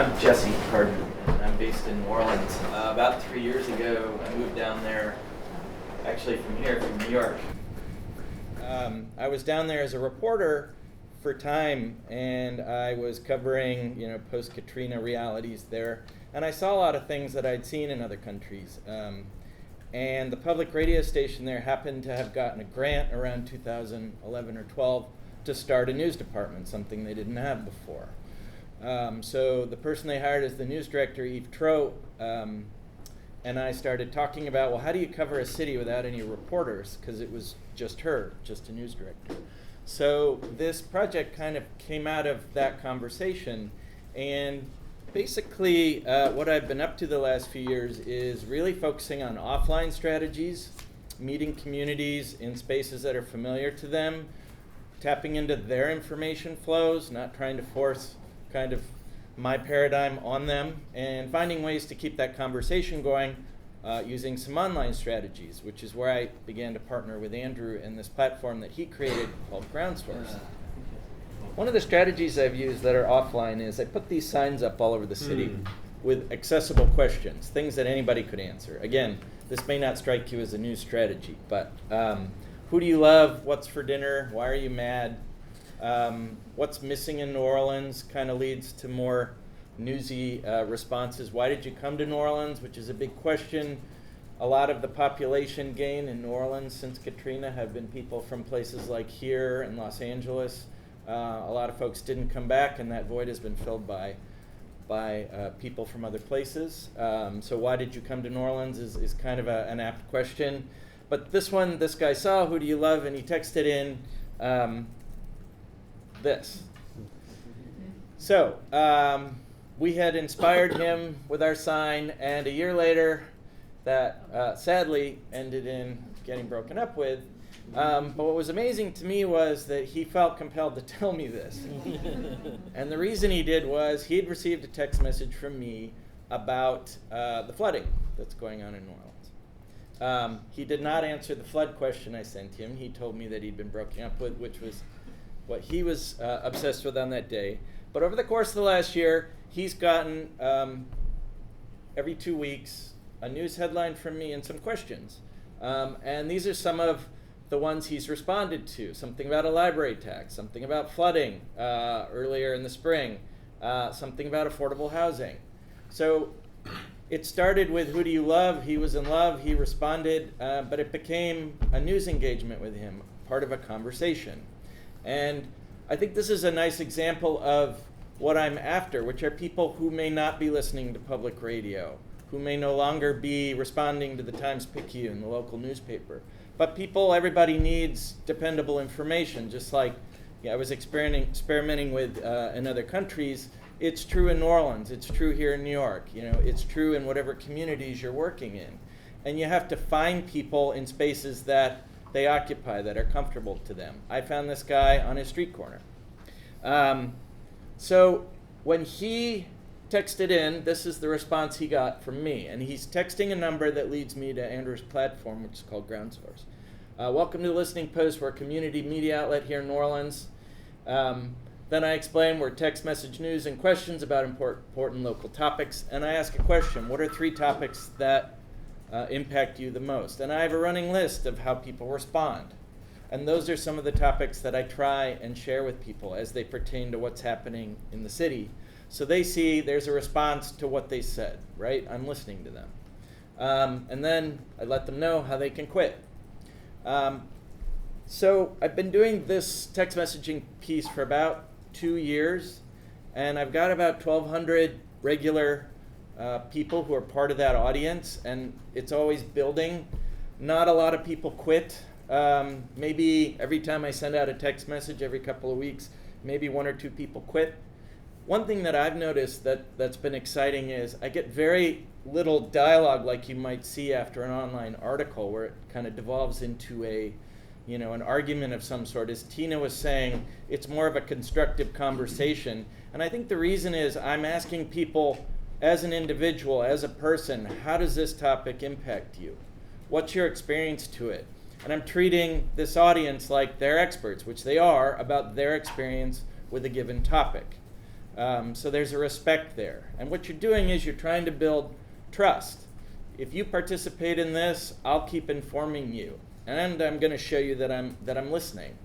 I'm Jesse Hardman, and I'm based in New Orleans. About 3 years ago, I moved down there, actually from here, from New York. I was down there as a reporter for Time, and I was covering, post-Katrina realities there. And I saw a lot of things that I'd seen in other countries. And the public radio station there happened to have gotten a grant around 2011 or 12 to start a news department, something they didn't have before. So the person they hired as the news director, Eve Tro, and I started talking about, well, how do you cover a city without any reporters? Because it was just her, just a news director. So this project kind of came out of that conversation. And basically, what I've been up to the last few years is really focusing on offline strategies, meeting communities in spaces that are familiar to them, tapping into their information flows, not trying to force kind of my paradigm on them, and finding ways to keep that conversation going using some online strategies, which is where I began to partner with Andrew in this platform that he created called GroundSource. One of the strategies I've used that are offline is I put these signs up all over the city with accessible questions, things that anybody could answer. Again, this may not strike you as a news strategy, but who do you love? What's for dinner? Why are you mad? What's missing in New Orleans kind of leads to more newsy responses. Why did you come to New Orleans? Which is a big question. A lot of the population gain in New Orleans since Katrina have been people from places like here and Los Angeles. A lot of folks didn't come back, and that void has been filled by people from other places. So why did you come to New Orleans is kind of an apt question. But this guy saw, who do you love? And he texted in this. So we had inspired him with our sign, and a year later, that sadly ended in getting broken up with. But what was amazing to me was that he felt compelled to tell me this. And the reason he did was he had received a text message from me about the flooding that's going on in New Orleans. He did not answer the flood question I sent him. He told me that he'd been broken up with, which was what he was obsessed with on that day. But over the course of the last year, he's gotten every 2 weeks a news headline from me and some questions. And these are some of the ones he's responded to. Something about a library tax, something about flooding earlier in the spring, something about affordable housing. So it started with who do you love? He was in love, he responded, but it became a news engagement with him, part of a conversation. And I think this is a nice example of what I'm after, which are people who may not be listening to public radio, who may no longer be responding to the Times-Picayune, the local newspaper. But everybody needs dependable information, just like I was experimenting with in other countries. It's true in New Orleans, it's true here in New York, it's true in whatever communities you're working in. And you have to find people in spaces that they occupy, that are comfortable to them. I found this guy on a street corner. So when he texted in, this is the response he got from me. And he's texting a number that leads me to Andrew's platform, which is called GroundSource. Welcome to the Listening Post. We're a community media outlet here in New Orleans. Then I explain we're text message news and questions about important local topics. And I ask a question, what are 3 topics that impact you the most? And I have a running list of how people respond. And those are some of the topics that I try and share with people as they pertain to what's happening in the city. So they see there's a response to what they said, right? I'm listening to them. And then I let them know how they can quit. So I've been doing this text messaging piece for about 2 years, and I've got about 1,200 regular people who are part of that audience, and it's always building. Not a lot of people quit. Maybe every time I send out a text message every couple of weeks, maybe 1 or 2 people quit. One thing that I've noticed that's been exciting is I get very little dialogue like you might see after an online article where it kind of devolves into an argument of some sort. As Tina was saying, it's more of a constructive conversation. And I think the reason is I'm asking people as an individual, as a person, how does this topic impact you? What's your experience to it? And I'm treating this audience like they're experts, which they are, about their experience with a given topic. So there's a respect there. And what you're doing is you're trying to build trust. If you participate in this, I'll keep informing you. And I'm going to show you that I'm listening.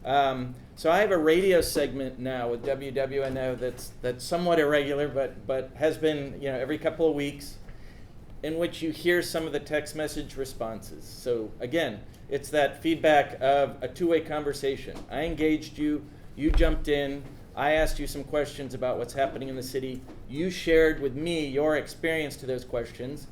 So I have a radio segment now with WWNO that's somewhat irregular, but has been every couple of weeks, in which you hear some of the text message responses. So again, it's that feedback of a two-way conversation. I engaged you, you jumped in, I asked you some questions about what's happening in the city, you shared with me your experience to those questions,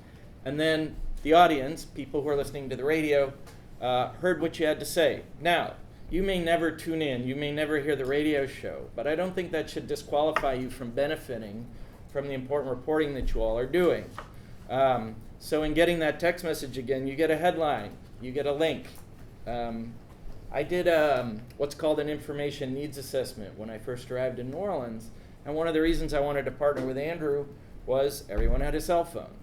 and then the audience, people who are listening to the radio, heard what you had to say. Now, you may never tune in, you may never hear the radio show, but I don't think that should disqualify you from benefiting from the important reporting that you all are doing. So in getting that text message again, you get a headline, you get a link. I did what's called an information needs assessment when I first arrived in New Orleans, and one of the reasons I wanted to partner with Andrew was everyone had a cell phone.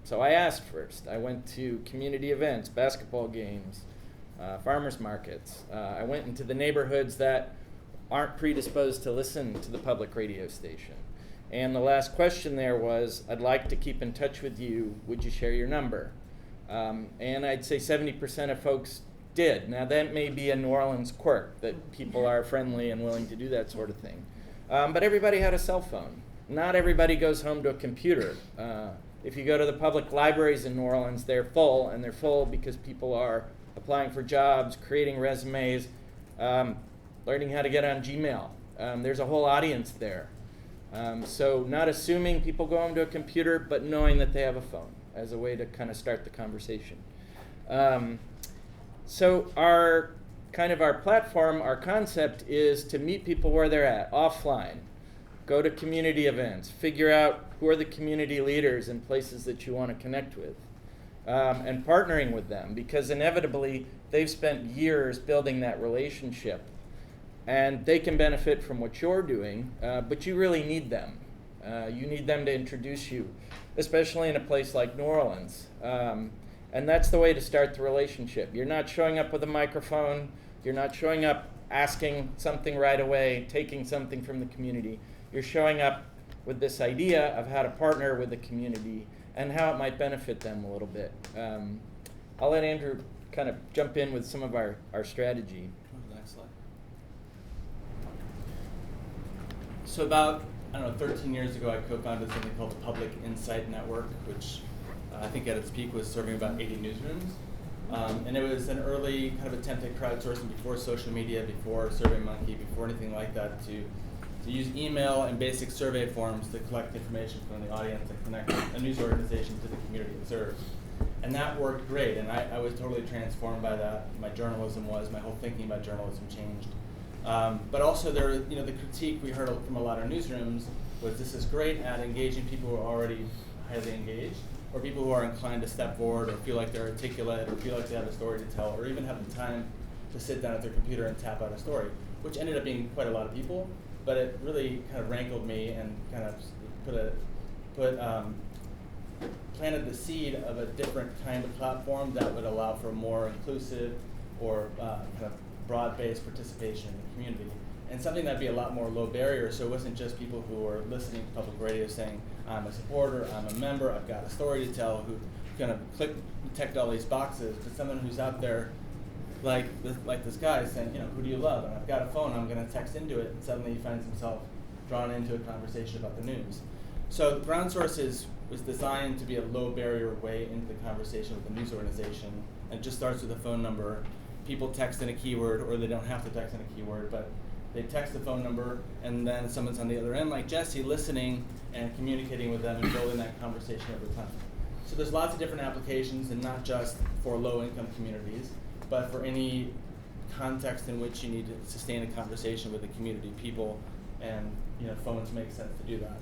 So I asked first. I went to community events, basketball games, farmers markets. I went into the neighborhoods that aren't predisposed to listen to the public radio station. And the last question there was, I'd like to keep in touch with you. Would you share your number? And I'd say 70% of folks did. Now that may be a New Orleans quirk, that people are friendly and willing to do that sort of thing. But everybody had a cell phone. Not everybody goes home to a computer. If you go to the public libraries in New Orleans, they're full, and they're full because people are applying for jobs, creating resumes, learning how to get on Gmail. There's a whole audience there. So not assuming people go home to a computer, but knowing that they have a phone as a way to kind of start the conversation. So our platform, our concept is to meet people where they're at, offline. Go to community events, figure out who are the community leaders in places that you want to connect with, and partnering with them, because inevitably they've spent years building that relationship. And they can benefit from what you're doing, but you really need them. You need them to introduce you, especially in a place like New Orleans. And that's the way to start the relationship. You're not showing up with a microphone. You're not showing up asking something right away, taking something from the community. You're showing up with this idea of how to partner with the community and how it might benefit them a little bit. I'll let Andrew kind of jump in with some of our strategy. So about, 13 years ago, I co-founded something called the Public Insight Network, which I think at its peak was serving about 80 newsrooms. And it was an early kind of attempt at crowdsourcing before social media, before SurveyMonkey, before anything like that, to use email and basic survey forms to collect information from the audience and connect a news organization to the community it serves. And that worked great, and I was totally transformed by that. My whole thinking about journalism changed. But also the critique we heard from a lot of newsrooms was this is great at engaging people who are already highly engaged, or people who are inclined to step forward or feel like they're articulate or feel like they have a story to tell, or even have the time to sit down at their computer and tap out a story, which ended up being quite a lot of people, but it really kind of rankled me and kind of planted the seed of a different kind of platform that would allow for more inclusive or kind of broad-based participation in the community, and something that'd be a lot more low barrier, so it wasn't just people who were listening to public radio saying, I'm a supporter, I'm a member, I've got a story to tell, who kind of ticked all these boxes, but someone who's out there like this guy saying, who do you love? And I've got a phone, I'm going to text into it, and suddenly he finds himself drawn into a conversation about the news. So GroundSource was designed to be a low barrier way into the conversation with the news organization, and it just starts with a phone number. People text in a keyword, or they don't have to text in a keyword, but they text the phone number, and then someone's on the other end, like Jesse, listening and communicating with them and building that conversation over time. So there's lots of different applications, and not just for low-income communities, but for any context in which you need to sustain a conversation with the community, people, and phones make sense to do that.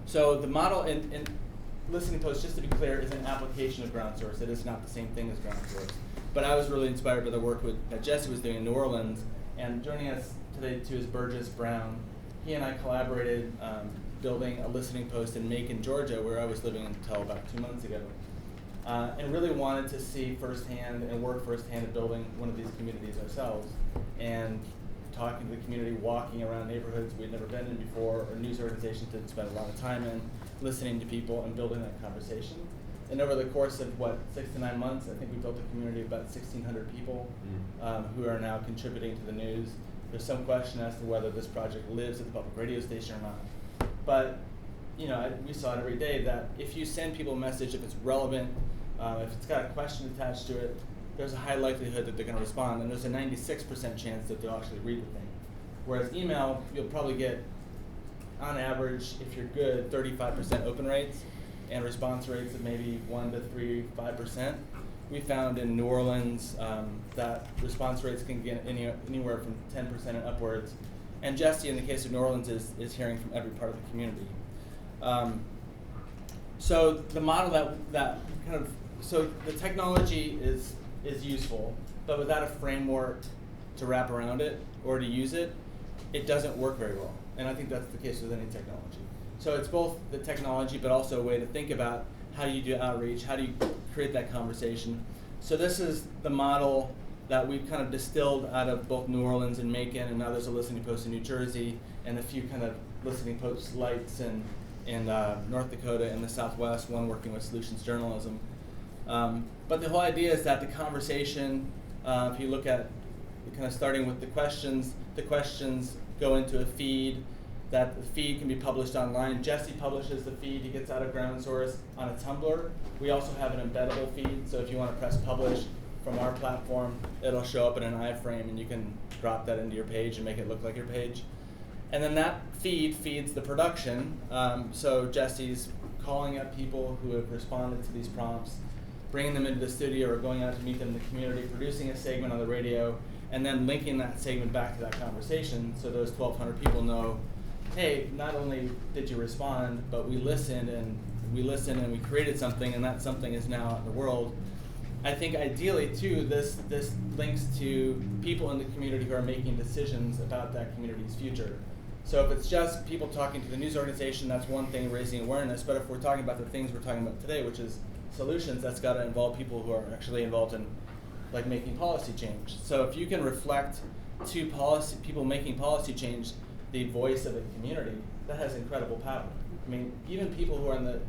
So the model in Listening Post, just to be clear, is an application of GroundSource. It is not the same thing as GroundSource. But I was really inspired by the work that Jesse was doing in New Orleans. And joining us today, too, is Burgess Brown. He and I collaborated building a Listening Post in Macon, Georgia, where I was living until about 2 months ago. And really wanted to see firsthand and work firsthand at building one of these communities ourselves. And talking to the community, walking around neighborhoods we'd never been in before, or news organizations didn't spend a lot of time in, listening to people and building that conversation. And over the course of, 6 to 9 months, I think we built a community of about 1,600 people who are now contributing to the news. There's some question as to whether this project lives at the public radio station or not. But we saw it every day that if you send people a message, if it's relevant, if it's got a question attached to it, there's a high likelihood that they're going to respond, and there's a 96% chance that they'll actually read the thing. Whereas email, you'll probably get, on average, if you're good, 35% open rates, and response rates of maybe 1 to 5%. We found in New Orleans that response rates can get anywhere from 10% and upwards. And Jesse, in the case of New Orleans, is hearing from every part of the community. So the model so the technology is useful, but without a framework to wrap around it or to use it, it doesn't work very well. And I think that's the case with any technology. So it's both the technology, but also a way to think about how you do outreach, how do you create that conversation. So this is the model that we've kind of distilled out of both New Orleans and Macon, and now there's a listening post in New Jersey, and a few kind of listening post lights in North Dakota and the Southwest, one working with solutions journalism. But the whole idea is that the conversation, if you look at kind of starting with the questions go into a feed, that the feed can be published online. Jesse publishes the feed, he gets out of GroundSource on a Tumblr. We also have an embeddable feed, so if you want to press publish from our platform, it'll show up in an iframe and you can drop that into your page and make it look like your page. And then that feed feeds the production, so Jesse's calling up people who have responded to these prompts, bringing them into the studio or going out to meet them in the community, producing a segment on the radio, and then linking that segment back to that conversation so those 1,200 people know, hey, not only did you respond, but we listened and we created something, and that something is now out in the world. I think ideally too, this links to people in the community who are making decisions about that community's future. So if it's just people talking to the news organization, that's one thing, raising awareness, but if we're talking about the things we're talking about today, which is solutions, that's got to involve people who are actually involved in making policy change. So if you can reflect to people making policy change the voice of a community, that has incredible power. I mean, even people who are in the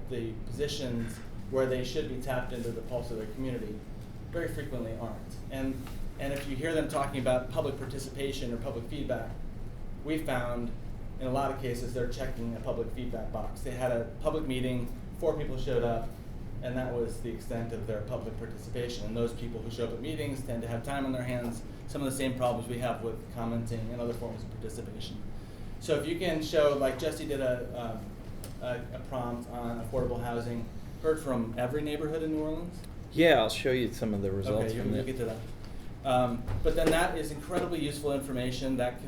positions where they should be tapped into the pulse of their community very frequently aren't. And if you hear them talking about public participation or public feedback, we found in a lot of cases they're checking a public feedback box. They had a public meeting, 4 people showed up, and that was the extent of their public participation. And those people who show up at meetings tend to have time on their hands, some of the same problems we have with commenting and other forms of participation. So if you can show, like Jesse did a prompt on affordable housing, heard from every neighborhood in New Orleans? Yeah, I'll show you some of the results okay, from you'll get to that. But then that is incredibly useful information that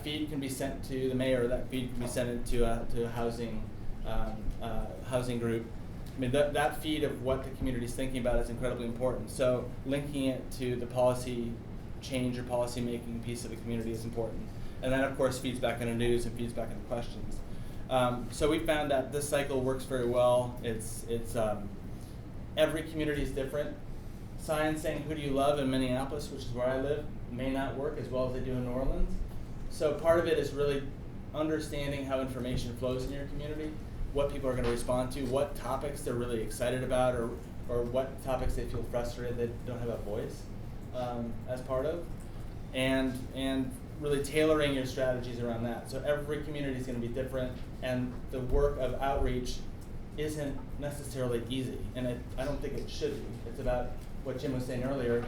feed can be sent to the mayor, that feed can be sent to a housing group. I mean, that feed of what the community is thinking about is incredibly important. So linking it to the policy change or policy making piece of the community is important. And then, of course, feeds back into news and feeds back into questions. So we found that this cycle works very well. It's every community is different. Signs saying, who do you love in Minneapolis, which is where I live, may not work as well as they do in New Orleans. So part of it is really understanding how information flows in your community, what people are going to respond to, what topics they're really excited about, or what topics they feel frustrated they don't have a voice as part of, and really tailoring your strategies around that. So every community is going to be different, and the work of outreach isn't necessarily easy, and I don't think it should be. It's about what Jim was saying earlier.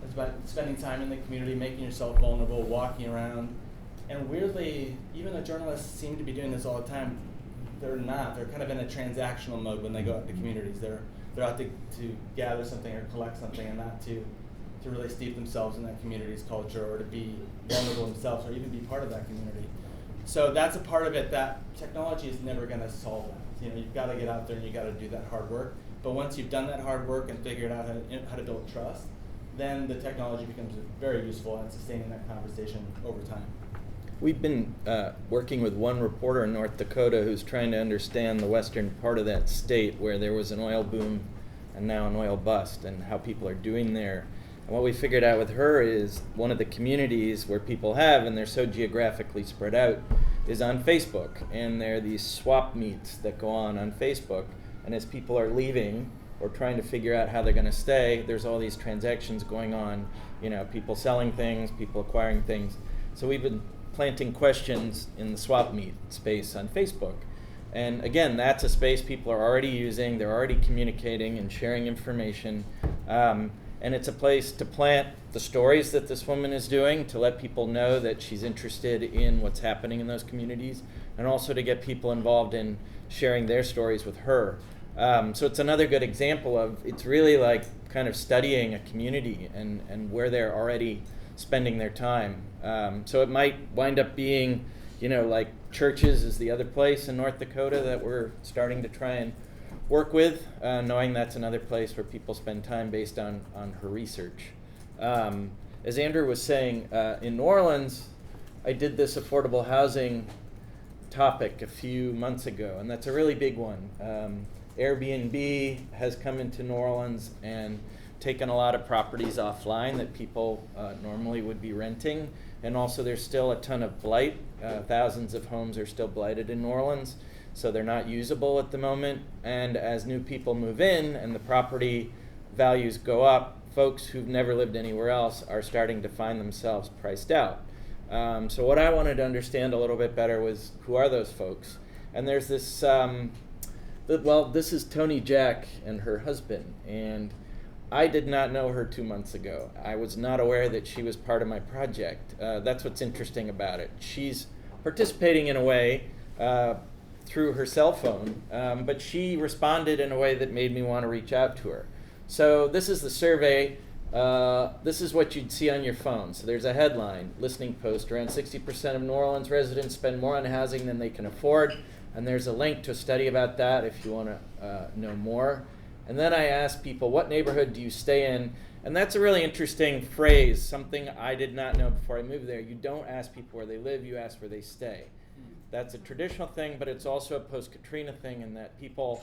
It's about spending time in the community, making yourself vulnerable, walking around. And weirdly, even though journalists seem to be doing this all the time, they're not. They're kind of in a transactional mode when they go out to communities. They're out to gather something or collect something, and not to really steep themselves in that community's culture, or to be vulnerable themselves, or even be part of that community. So that's a part of it that technology is never going to solve that. You know, you've got to get out there and you've got to do that hard work. But once you've done that hard work and figured out how to build trust, then the technology becomes very useful at sustaining that conversation over time. We've been working with one reporter in North Dakota who's trying to understand the western part of that state where there was an oil boom and now an oil bust, and how people are doing there. And what we figured out with her is one of the communities where people have, and they're so geographically spread out, is on Facebook. And there are these swap meets that go on Facebook. And as people are leaving or trying to figure out how they're going to stay, there's all these transactions going on, people selling things, people acquiring things. So we've been planting questions in the swap meet space on Facebook. And again, that's a space people are already using, they're already communicating and sharing information. And it's a place to plant the stories that this woman is doing, to let people know that she's interested in what's happening in those communities, and also to get people involved in sharing their stories with her. So it's another good example of, it's really like kind of studying a community and where they're already spending their time. So it might wind up being, like churches is the other place in North Dakota that we're starting to try and work with, knowing that's another place where people spend time based on her research. As Andrew was saying, in New Orleans, I did this affordable housing topic a few months ago, and that's a really big one. Airbnb has come into New Orleans and taken a lot of properties offline that people normally would be renting, and also there's still a ton of blight. Thousands of homes are still blighted in New Orleans, so they're not usable at the moment. And as new people move in and the property values go up, folks who've never lived anywhere else are starting to find themselves priced out. So what I wanted to understand a little bit better was, who are those folks? And there's this, this is Tony Jack and her husband, and I did not know her 2 months ago. I was not aware that she was part of my project. That's what's interesting about it. She's participating in a way through her cell phone, but she responded in a way that made me want to reach out to her. So this is the survey. This is what you'd see on your phone. So there's a headline, listening post, around 60% of New Orleans residents spend more on housing than they can afford. And there's a link to a study about that if you want to know more. And then I asked people, what neighborhood do you stay in? And that's a really interesting phrase, something I did not know before I moved there. You don't ask people where they live, you ask where they stay. That's a traditional thing, but it's also a post-Katrina thing in that people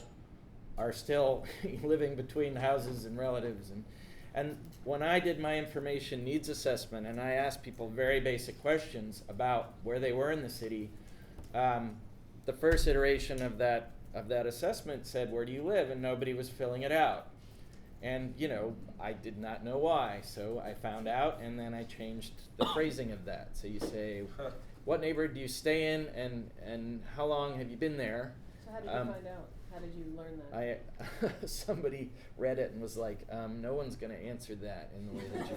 are still living between houses and relatives. And when I did my information needs assessment and I asked people very basic questions about where they were in the city, the first iteration of that assessment said, where do you live? And nobody was filling it out. And, I did not know why. So I found out, and then I changed the phrasing of that. So you say, what neighborhood do you stay in, and how long have you been there? So how did you find out? How did you learn that? Somebody read it and was like, no one's going to answer that in the way that you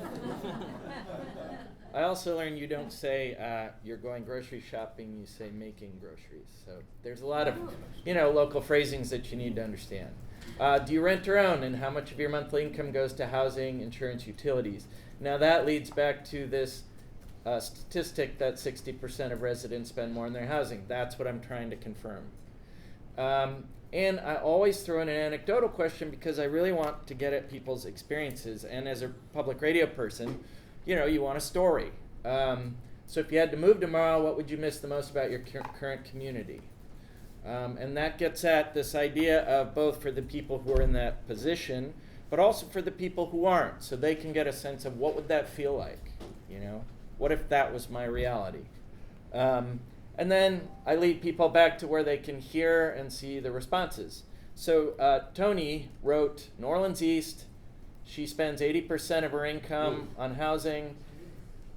I also learned you don't say you're going grocery shopping, you say making groceries. So there's a lot of local phrasings that you need to understand. Do you rent or own, and how much of your monthly income goes to housing, insurance, utilities? Now that leads back to this statistic that 60% of residents spend more on their housing. That's what I'm trying to confirm. And I always throw in an anecdotal question because I really want to get at people's experiences. And as a public radio person, you want a story. So if you had to move tomorrow, what would you miss the most about your current community? And that gets at this idea of both for the people who are in that position, but also for the people who aren't, so they can get a sense of what would that feel like, What if that was my reality? And then I lead people back to where they can hear and see the responses. So Tony wrote New Orleans East. She spends 80% of her income on housing.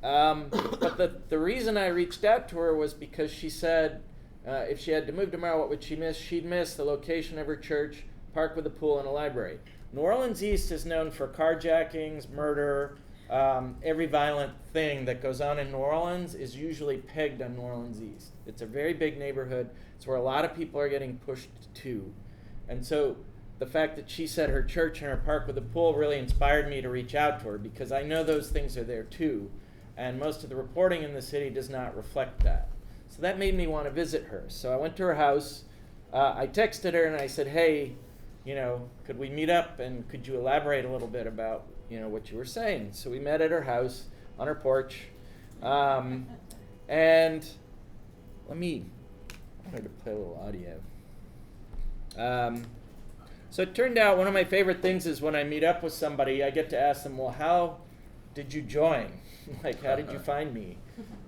But the reason I reached out to her was because she said if she had to move tomorrow, what would she miss? She'd miss the location of her church, park with a pool, and a library. New Orleans East is known for carjackings, murder. Every violent thing that goes on in New Orleans is usually pegged on New Orleans East. It's a very big neighborhood. It's where a lot of people are getting pushed to. And so the fact that she said her church and her park with a pool really inspired me to reach out to her, because I know those things are there too. And most of the reporting in the city does not reflect that. So that made me want to visit her. So I went to her house. I texted her and I said, hey, could we meet up, and could you elaborate a little bit about what you were saying? So we met at her house on her porch, and I wanted to play a little audio. So it turned out one of my favorite things is when I meet up with somebody, I get to ask them, well, how did you join? Like, how did you find me?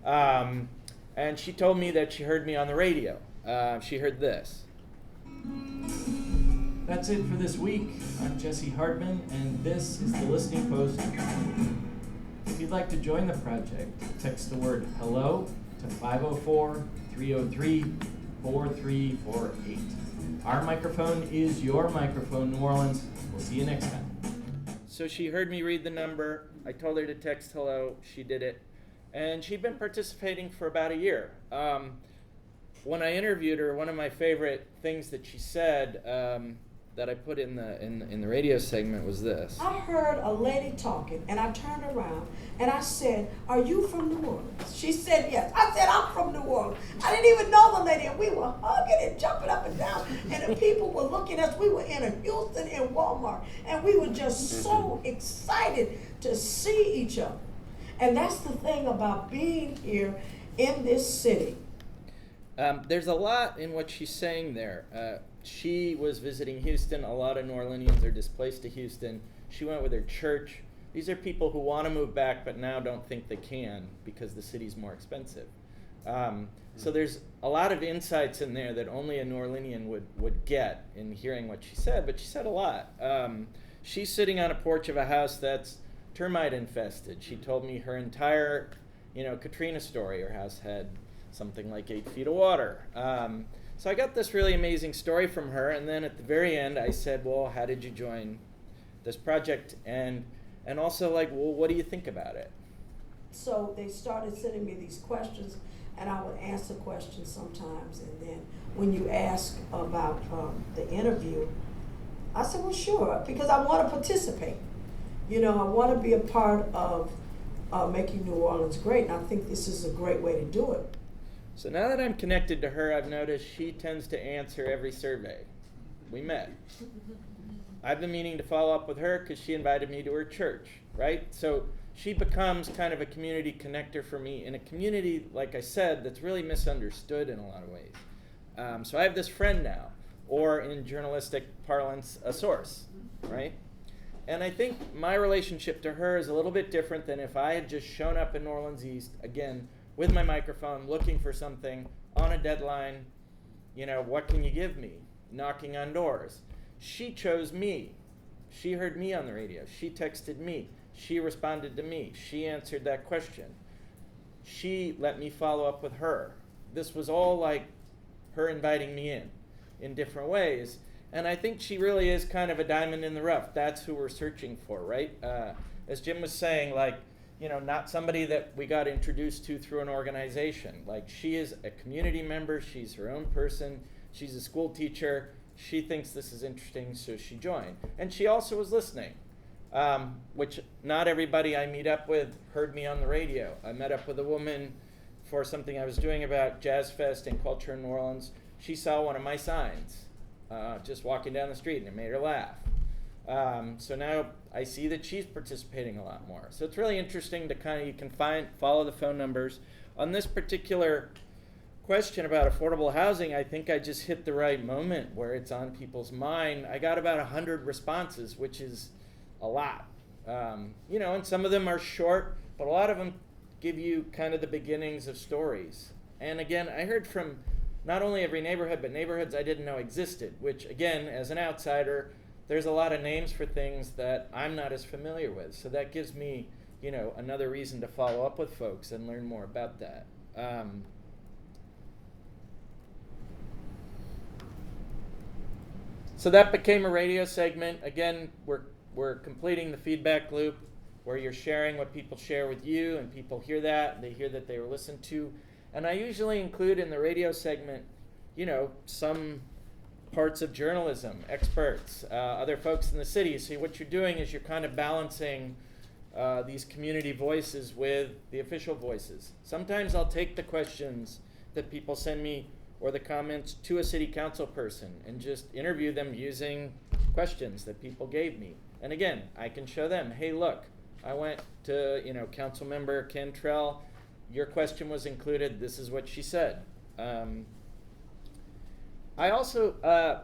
And she told me that she heard me on the radio. She heard this. That's it for this week. I'm Jesse Hardman, and this is the Listening Post. If you'd like to join the project, text the word hello to 504-303-4348. Our microphone is your microphone, New Orleans. We'll see you next time. So she heard me read the number. I told her to text hello. She did it. And she'd been participating for about a year. When I interviewed her, one of my favorite things that she said that I put in the radio segment was this. I heard a lady talking, and I turned around, and I said, "Are you from New Orleans?" She said, "Yes." I said, "I'm from New Orleans." I didn't even know the lady, and we were hugging and jumping up and down, and the people were looking at us. We were in a Houston in Walmart, and we were just so excited to see each other. And that's the thing about being here in this city. There's a lot in what she's saying there. She was visiting Houston. A lot of New Orleanians are displaced to Houston. She went with her church. These are people who want to move back but now don't think they can because the city's more expensive. So there's a lot of insights in there that only a New Orleanian would get in hearing what she said, but she said a lot. She's sitting on a porch of a house that's termite infested. She told me her entire, Katrina story. Her house had something like 8 feet of water. So I got this really amazing story from her, and then at the very end I said, well, how did you join this project? And also, what do you think about it? So they started sending me these questions, and I would answer questions sometimes, and then when you ask about the interview, I said, well, sure, because I want to participate. I want to be a part of making New Orleans great, and I think this is a great way to do it. So now that I'm connected to her, I've noticed she tends to answer every survey. We met. I've been meaning to follow up with her because she invited me to her church, right? So she becomes kind of a community connector for me in a community, like I said, that's really misunderstood in a lot of ways. So I have this friend now, or in journalistic parlance, a source, right? And I think my relationship to her is a little bit different than if I had just shown up in New Orleans East, again, with my microphone, looking for something, on a deadline, what can you give me? Knocking on doors. She chose me. She heard me on the radio. She texted me. She responded to me. She answered that question. She let me follow up with her. This was all like her inviting me in different ways. And I think she really is kind of a diamond in the rough. That's who we're searching for, right? As Jim was saying, not somebody that we got introduced to through an organization. She is a community member. She's her own person. She's a school teacher. She thinks this is interesting, so she joined. And she also was listening, which not everybody I meet up with heard me on the radio. I met up with a woman for something I was doing about Jazz Fest and culture in New Orleans. She saw one of my signs just walking down the street, and it made her laugh. So now I see that she's participating a lot more. So it's really interesting to you can follow the phone numbers. On this particular question about affordable housing, I think I just hit the right moment where it's on people's mind. I got about 100 responses, which is a lot. And some of them are short, but a lot of them give you kind of the beginnings of stories. And again, I heard from not only every neighborhood, but neighborhoods I didn't know existed, which again, as an outsider, there's a lot of names for things that I'm not as familiar with. So that gives me, another reason to follow up with folks and learn more about that. So that became a radio segment. Again, we're completing the feedback loop where you're sharing what people share with you, and people hear that, and they hear that they were listened to. And I usually include in the radio segment, some parts of journalism, experts, other folks in the city. So what you're doing is you're kind of balancing these community voices with the official voices. Sometimes I'll take the questions that people send me or the comments to a city council person and just interview them using questions that people gave me. And again, I can show them, hey, look, I went to, council member Cantrell, your question was included, this is what she said. I also,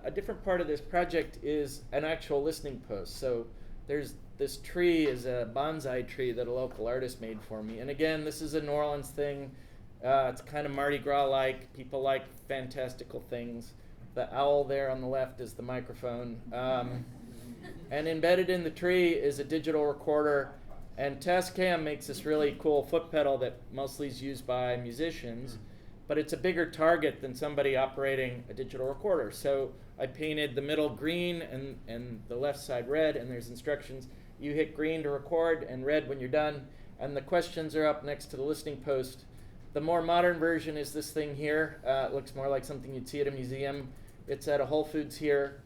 a different part of this project is an actual listening post. So there's this tree is a bonsai tree that a local artist made for me. And again, this is a New Orleans thing. It's kind of Mardi Gras-like. People like fantastical things. The owl there on the left is the microphone. And embedded in the tree is a digital recorder. And Tascam makes this really cool foot pedal that mostly is used by musicians, but it's a bigger target than somebody operating a digital recorder. So I painted the middle green and the left side red, and there's instructions. You hit green to record and red when you're done, and the questions are up next to the listening post. The more modern version is this thing here. It looks more like something you'd see at a museum. It's at a Whole Foods here.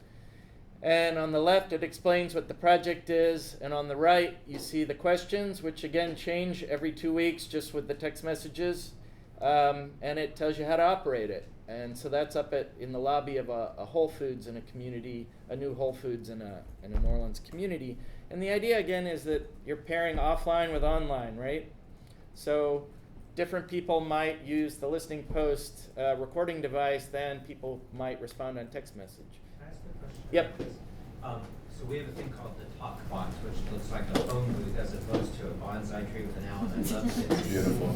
And on the left, it explains what the project is. And on the right, you see the questions, which again change every 2 weeks just with the text messages. And it tells you how to operate it. And so that's up in the lobby of a Whole Foods in a community, a new Whole Foods in a New Orleans community. And the idea, again, is that you're pairing offline with online, right? So different people might use the listening post recording device than people might respond on text message. Can I ask a question? Yep. So we have a thing called the talk box, which looks like a phone booth as opposed to a bonsai tree with an owl. And I love it. Beautiful.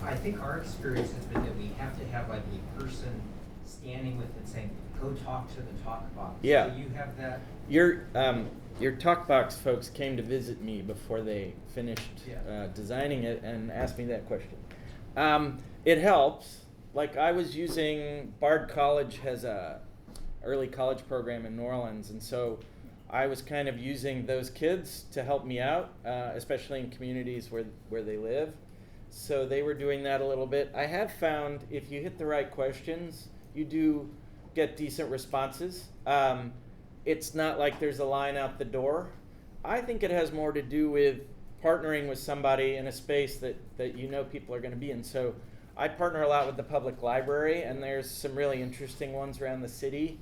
I think our experience has been that we have to have like a person standing with it saying, "Go talk to the talk box." Yeah. So you have that. Your TalkBox folks came to visit me before they finished Yeah. designing it and asked me that question. It helps. Like I was using, Bard College has a early college program in New Orleans, and so I was kind of using those kids to help me out, especially in communities where they live. So they were doing that a little bit. I have found if you hit the right questions, you do get decent responses. It's not like there's a line out the door. I think it has more to do with partnering with somebody in a space that you know people are going to be in. So I partner a lot with the public library, and there's some really interesting ones around the city.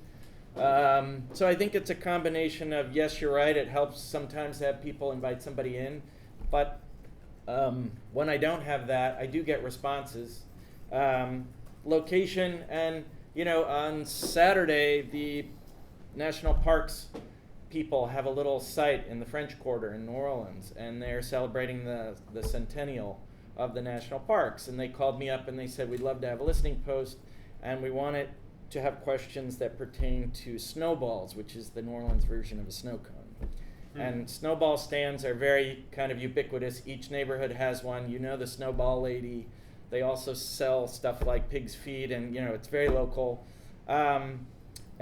So I think it's a combination of, yes, you're right, it helps sometimes to have people invite somebody in, but when I don't have that, I do get responses. Location, and on Saturday, the National Parks people have a little site in the French Quarter in New Orleans, and they're celebrating the centennial of the national parks. And they called me up and they said, we'd love to have a listening post, and we want it to have questions that pertain to snowballs, which is the New Orleans version of a snow cone. And snowball stands are very kind of ubiquitous. Each neighborhood has one. You know the snowball lady. They also sell stuff like pig's feet, and it's very local. And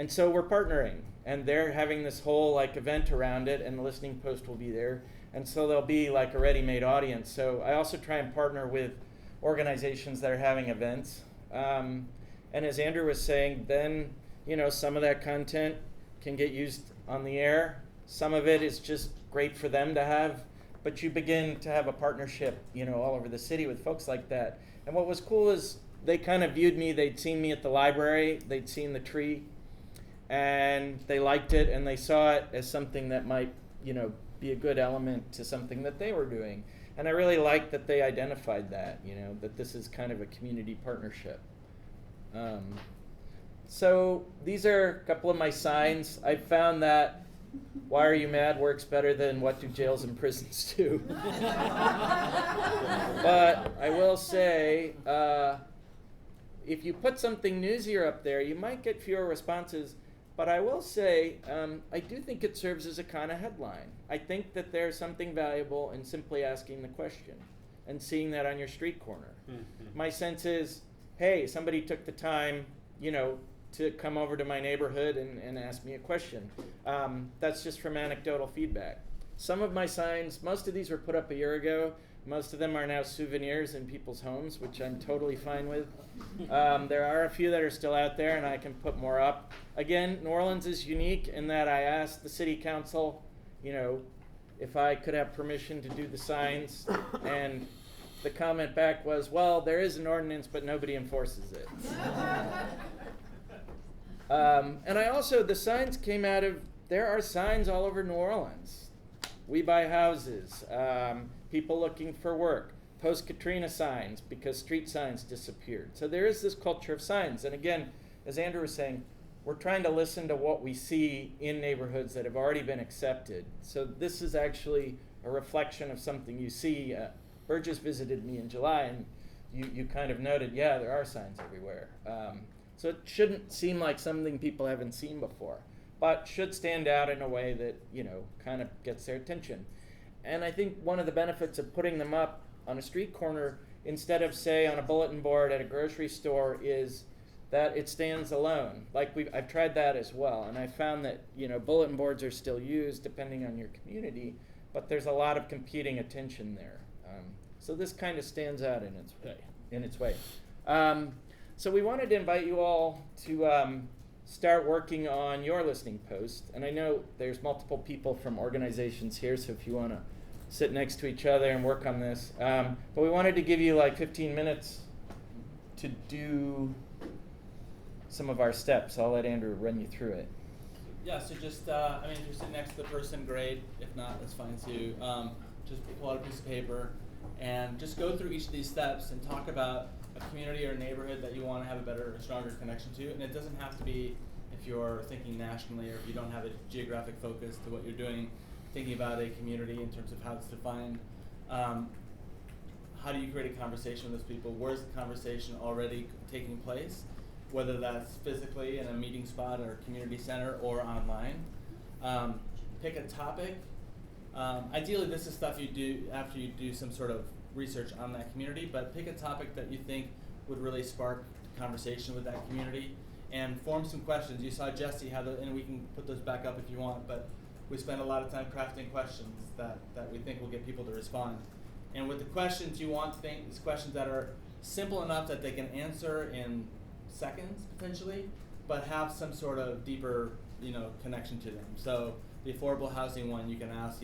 so we're partnering, and they're having this whole like event around it, and the listening post will be there. And so there'll be like a ready-made audience. So I also try and partner with organizations that are having events. And as Andrew was saying, then some of that content can get used on the air. Some of it is just great for them to have, but you begin to have a partnership, all over the city with folks like that. And what was cool is they kind of viewed me, they'd seen me at the library, they'd seen the tree, and they liked it, and they saw it as something that might, be a good element to something that they were doing. And I really liked that they identified that, that this is kind of a community partnership. So these are a couple of my signs. I found that "Why Are You Mad" works better than "What Do Jails and Prisons Do?" But I will say, if you put something newsier up there, you might get fewer responses. But I will say, I do think it serves as a kind of headline. I think that there's something valuable in simply asking the question and seeing that on your street corner. Mm-hmm. My sense is, hey, somebody took the time, to come over to my neighborhood and ask me a question. That's just from anecdotal feedback. Some of my signs, most of these were put up a year ago. Most of them are now souvenirs in people's homes, which I'm totally fine with. There are a few that are still out there, and I can put more up. Again, New Orleans is unique in that I asked the city council, if I could have permission to do the signs, and the comment back was, well, there is an ordinance, but nobody enforces it. And I also, the signs came out of, there are signs all over New Orleans. We buy houses, people looking for work, post-Katrina signs because street signs disappeared. So there is this culture of signs. And again, as Andrew was saying, we're trying to listen to what we see in neighborhoods that have already been accepted. So this is actually a reflection of something you see. Burgess visited me in July, and you kind of noted, yeah, there are signs everywhere. So it shouldn't seem like something people haven't seen before, but should stand out in a way that, kind of gets their attention. And I think one of the benefits of putting them up on a street corner instead of, say, on a bulletin board at a grocery store is that it stands alone. I've tried that as well, and I found that bulletin boards are still used depending on your community, but there's a lot of competing attention there. So this kind of stands out in its way. So we wanted to invite you all to start working on your listening post, and I know there's multiple people from organizations here, so if you want to sit next to each other and work on this. But we wanted to give you like 15 minutes to do some of our steps. I'll let Andrew run you through it. Yeah, so just, if you're sitting next to the person, great. If not, that's fine too. Just pull out a piece of paper and just go through each of these steps and talk about a community or neighborhood that you want to have a better, stronger connection to. And it doesn't have to be if you're thinking nationally or if you don't have a geographic focus to what you're doing, thinking about a community in terms of how it's defined. How do you create a conversation with those people? Where's the conversation already taking place? Whether that's physically in a meeting spot or a community center or online. Pick a topic. Ideally, this is stuff you do after you do some sort of research on that community, but pick a topic that you think would really spark conversation with that community and form some questions. You saw Jesse have and we can put those back up if you want, but we spend a lot of time crafting questions that we think will get people to respond. And with the questions, you want things, questions that are simple enough that they can answer in seconds potentially, but have some sort of deeper, connection to them. So the affordable housing one, you can ask,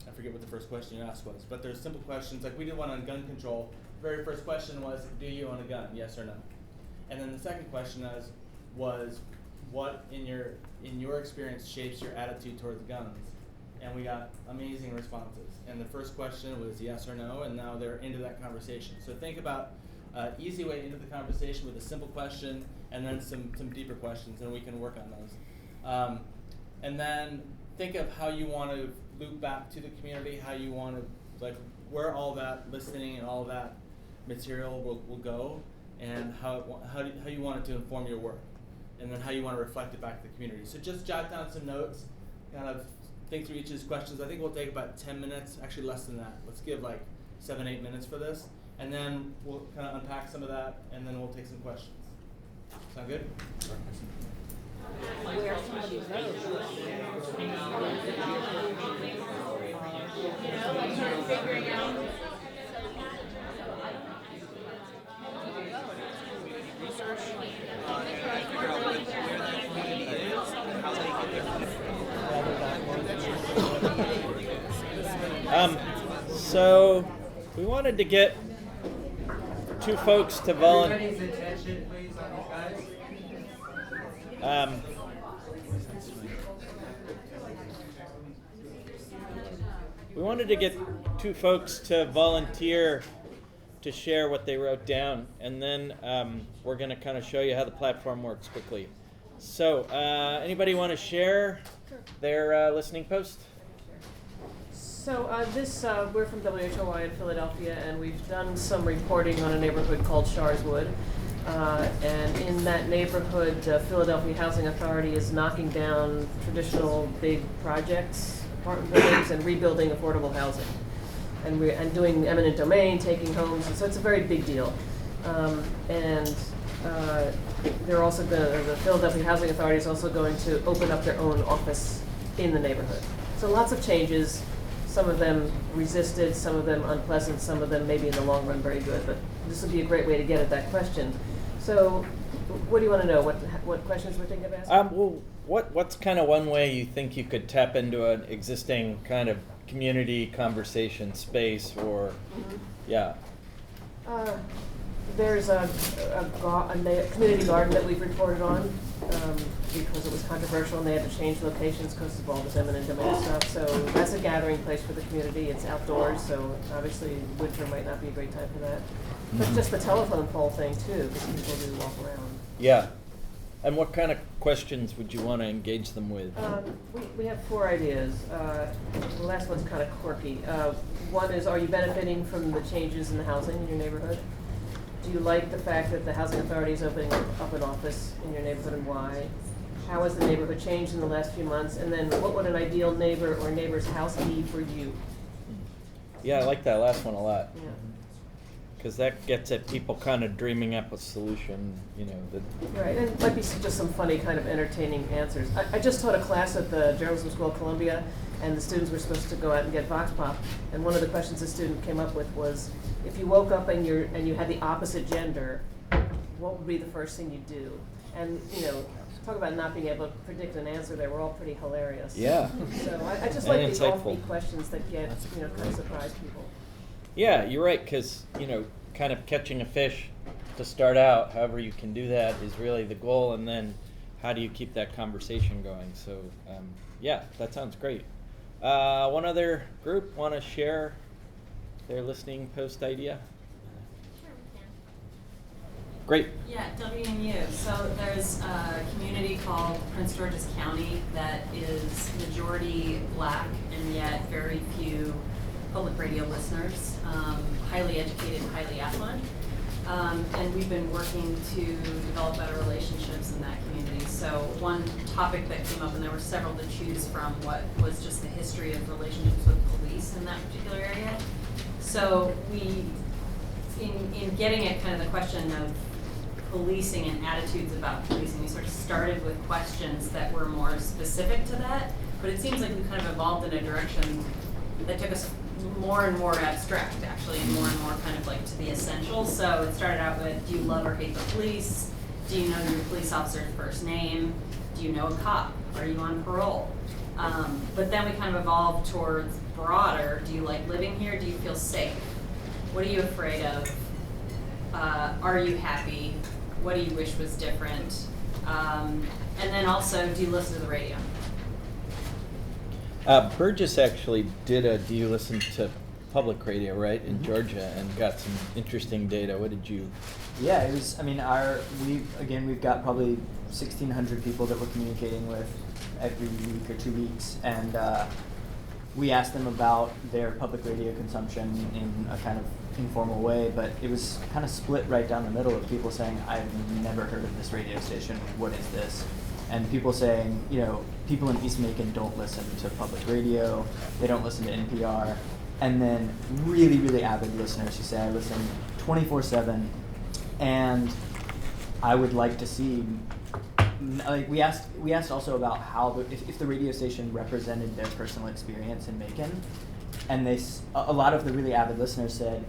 I forget what the first question you asked was, but there's simple questions, like we did one on gun control. The very first question was, do you own a gun, yes or no? And then the second question was what in your experience shapes your attitude towards guns? And we got amazing responses. And the first question was yes or no, and now they're into that conversation. So think about easy way into the conversation with a simple question and then some deeper questions, and we can work on those. And then think of how you want to loop back to the community, how you want to, where all that listening and all that material will go, and how you want it to inform your work, and then how you want to reflect it back to the community. So just jot down some notes, kind of think through each of these questions. I think we'll take about 10 minutes, actually less than that. Let's give 7-8 minutes for this, and then we'll kind of unpack some of that, and then we'll take some questions. Sound good? Where somebody votes. Figuring out. Research and figure out where that community is and how they get there. So we wanted to get two folks to volunteer. Everybody's attention, please, on these guys. We wanted to get two folks to volunteer to share what they wrote down, and then we're going to kind of show you how the platform works quickly. So, anybody want to share their listening post? So we're from WHOY in Philadelphia, and we've done some reporting on a neighborhood called Sharswood. And in that neighborhood, Philadelphia Housing Authority is knocking down traditional big projects, apartment buildings, and rebuilding affordable housing. And doing eminent domain, taking homes, and so it's a very big deal. They're also the Philadelphia Housing Authority is also going to open up their own office in the neighborhood. So lots of changes. Some of them resisted, some of them unpleasant, some of them maybe in the long run very good. But this would be a great way to get at that question. So, what do you want to know? What questions we're thinking of asking? What's kind of one way you think you could tap into an existing kind of community conversation space, or yeah? There's a community garden that we've reported on because it was controversial and they had to change locations because of all this eminent domain stuff. So that's a gathering place for the community. It's outdoors, so obviously winter might not be a great time for that. But just the telephone pole thing too, because people do walk around. Yeah. And what kind of questions would you want to engage them with? We have 4 ideas. The last one's kind of quirky. One is, are you benefiting from the changes in the housing in your neighborhood? Do you like the fact that the housing authority is opening up an office in your neighborhood, and why? How has the neighborhood changed in the last few months? And then what would an ideal neighbor or neighbor's house be for you? Yeah, I like that last one a lot. Yeah. Because that gets at people kind of dreaming up a solution, you know. Right, and it might be just some funny kind of entertaining answers. I just taught a class at the Journalism School of Columbia, and the students were supposed to go out and get Vox Pop. And one of the questions the student came up with was, if you woke up and you had the opposite gender, what would be the first thing you'd do? And, you know, talk about not being able to predict an answer. They were all pretty hilarious. Yeah. So I just And like these insightful. offbeat questions that get, you know, kind of surprise people. Yeah, you're right, because, you know, kind of catching a fish to start out, however you can do that, is really the goal, and then how do you keep that conversation going? So, yeah, that sounds great. One other group want to share their listening post idea? Sure, we can. Great. Yeah, WMU. So there's a community called Prince George's County that is majority Black and yet very few public radio listeners, highly educated, highly affluent. And we've been working to develop better relationships in that community. So one topic that came up, and there were several to choose from, what was just the history of relationships with police in that particular area. So we, in getting at kind of the question of policing and attitudes about policing, we sort of started with questions that were more specific to that, but it seems like we kind of evolved in a direction that took us more and more abstract, actually, and more kind of like to the essentials. So it started out with, do you love or hate the police? Do you know your police officer's first name? Do you know a cop? Are you on parole? But then we kind of evolved towards broader, do you like living here? Do you feel safe? What are you afraid of? Are you happy? What do you wish was different? And then also, do you listen to the radio? Burgess actually did a Do You Listen to Public Radio, right, in Georgia, and got some interesting data. What did you? Yeah, it was, I mean, we've got probably 1,600 people that we're communicating with every week or 2 weeks, and we asked them about their public radio consumption in a kind of informal way, but it was kind of split right down the middle of people saying, I've never heard of this radio station, what is this? And people saying, you know, people in East Macon don't listen to public radio, they don't listen to NPR, and then really, really avid listeners who say, I listen 24/7, and I would like to see, like, we asked also about how, if the radio station represented their personal experience in Macon, and a lot of the really avid listeners said,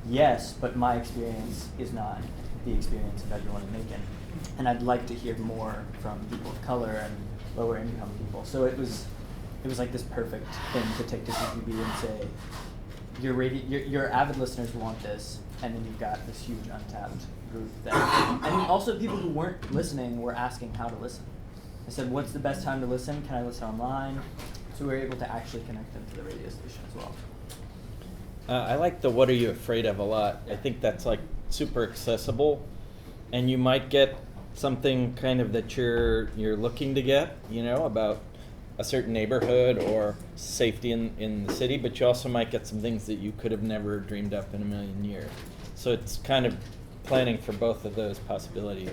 yes, but my experience is not the experience of everyone in Macon. And I'd like to hear more from people of color and lower income people. So it was like this perfect thing to take to CPB and say, your avid listeners want this, and then you've got this huge untapped group that, and also people who weren't listening were asking how to listen. I said, what's the best time to listen? Can I listen online? So we were able to actually connect them to the radio station as well. I like the What Are You Afraid Of a lot. I think that's like super accessible, and you might get something kind of that you're looking to get, you know, about a certain neighborhood or safety in the city, but you also might get some things that you could have never dreamed up in a million years. So it's kind of planning for both of those possibilities.